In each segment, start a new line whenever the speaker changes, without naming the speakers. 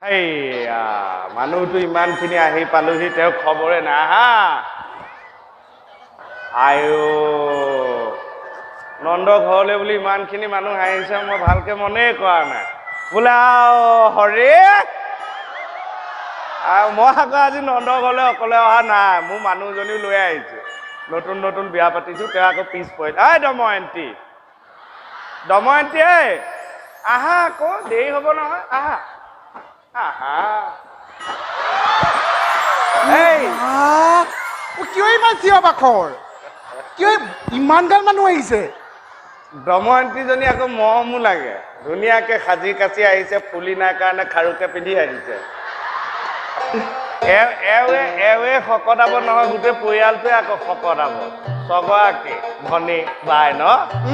এইয়া মানুহটো ইমানখিনি আহি পালোহি তেওঁ খবৰে নাই হা আয়ো নন্দ ঘৰলৈ বুলি ইমানখিনি মানুহ আহিছে মই ভালকে মনেই কৰা নাই বোলে হৰে মই আকৌ আজি নন্দ ঘৰলৈ অকলে অহা নাই মোৰ মানুহজনীও লৈ আহিছো নতুন নতুন বিয়া পাতিছো তেওঁ আকৌ পিছ পৰিল দময়ন্তী আহা আকৌ দেৰি হ'ব নহয় আহা
কিয় ইমান চিঞৰ বাখৰ কিয় ইমান গাল মানুহ আহিছে
দময়ন্তীজনী আকৌ মৰমো লাগে ধুনীয়াকে সাজি কাচি আহিছে ফুলি নাই কাৰণে খাৰুকে পিন্ধি আহিছে এৱে শকতাব নহয় গোটেই পৰিয়ালটোৱে আকৌ শকতাব চগৰাকী ভনী বাই ন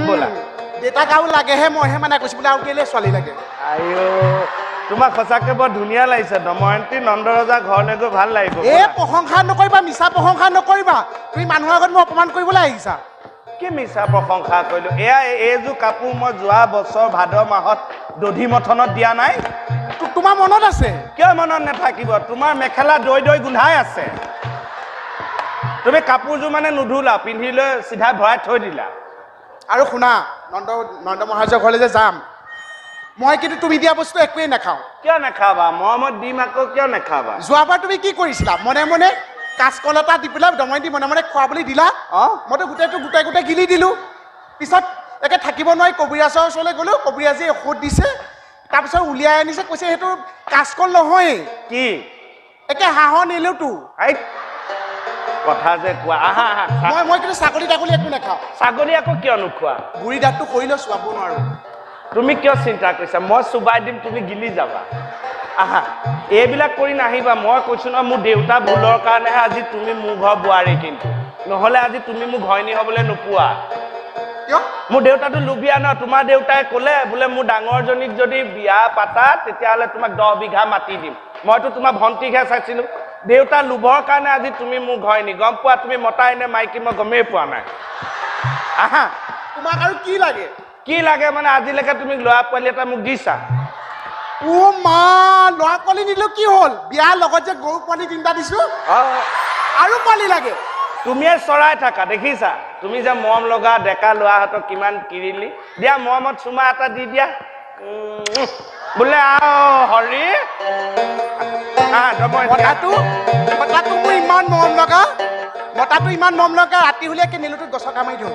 বোলা
দেউতাক আৰু লাগেহে মইহে মানে কৈছো বোলে আৰু কেলে ছোৱালী লাগে
আইও তোমাক সঁচাকে বৰ ধুনীয়া লাগিছে দময়ন্তী নন্দ ৰজা ঘৰলৈ গৈ ভাল লাগিব
এই প্ৰশংসা নকৰিবা মিছা প্ৰশংসা নকৰিবা তুমি মানুহৰ আগত মোক অপমান কৰিবলৈ আহিছা
কি মিছা প্ৰশংসা কৰিলো এইযোৰ কাপোৰ মই যোৱা বছৰ ভাদ মাহত দধি মথনত দিয়া নাই
তোমাৰ মনত আছে
কিয় মনত নাথাকিব তোমাৰ মেখেলা দৈ দৈ গোন্ধাই আছে তুমি কাপোৰযোৰ মানে নুধুলা পিন্ধি লৈ চিধা ভৰাই থৈ দিলা
আৰু শুনা নন্দ মহাৰাজৰ ঘৰলৈ যে যাম মই কিন্তু তুমি দিয়া বস্তু একোৱেই নাখাওঁ
কিয় নাখাবা মৰমত দিম আকৌ কিয় নাখাবা
যোৱাবাৰ তুমি কি কৰিছিলা মনে মনে কাঁচকল এটা দি পেলাই দময়ন্তী মনে মনে খুৱাবলৈ দিলা মইতো গোটেই গিলি দিলো পিছত একে থাকিব নোৱাৰি কবিৰাজৰ ওচৰলৈ গ'লো কবিৰাজে ঔষধ দিছে তাৰপিছত উলিয়াই আনিছে কৈছে সেইটো কাঁচকল নহয়
কি
একে হাঁহৰ নিলোতো
কথা যে কোৱা আহা
মই কিন্তু ছাগলী তাগলী একো নাখাওঁ
ছাগলী আকৌ কিয় নোখোৱা
বুঢ়ী দাঁতটো কৰিলেও চুৱাব নোৱাৰো
তুমি কিয় চিন্তা কৰিছা মই চুবাই দিম তুমি গিলি যাবা আহা এইবিলাক কৰি নাহিবা মই কৈছো ন মোৰ দেউতা ভুলৰ কাৰণেহে আজি তুমি মোৰ ঘৰ বোৱাৰী কিন্তু নহ'লে আজি তুমি মোক ঘৈণী হ'বলৈ নোপোৱা
কিয়
মোৰ দেউতাটো লুবিয়া ন তোমাৰ দেউতাই ক'লে বোলে মোৰ ডাঙৰজনীক যদি বিয়া পাতা তেতিয়াহ'লে তোমাক 10 বিঘা মাটি দিম মইতো তোমাৰ ভণ্টিকহে চাইছিলো দেউতা লোভৰ কাৰণে আজি তুমি মোৰ ঘৈণী গম পোৱা তুমি মতাই নে মাইকী মই গমেই পোৱা নাই আহা
তোমাক আৰু কি লাগে
মানে আজিলৈকে তুমি ল'ৰা পোৱালি এটা মোক দিছা
মা ল'ৰা পোৱালি নিদিলেও কি হ'ল বিয়াৰ লগত যে গৰু পোৱালি 3টা দিছো আৰু পোৱালি লাগে
তুমিয়ে চৰাই থাকা দেখিছা তুমি যে মৰম লগা ডেকা ল'ৰাহঁতক কিমান কিৰিলি দিয়া মৰমত চুমা এটা দি দিয়া বোলে হৰি
মতাটো মোৰ ইমান মৰম লগা ৰাতি হ'লে নিলুটো গছৰ কামাই দিওঁ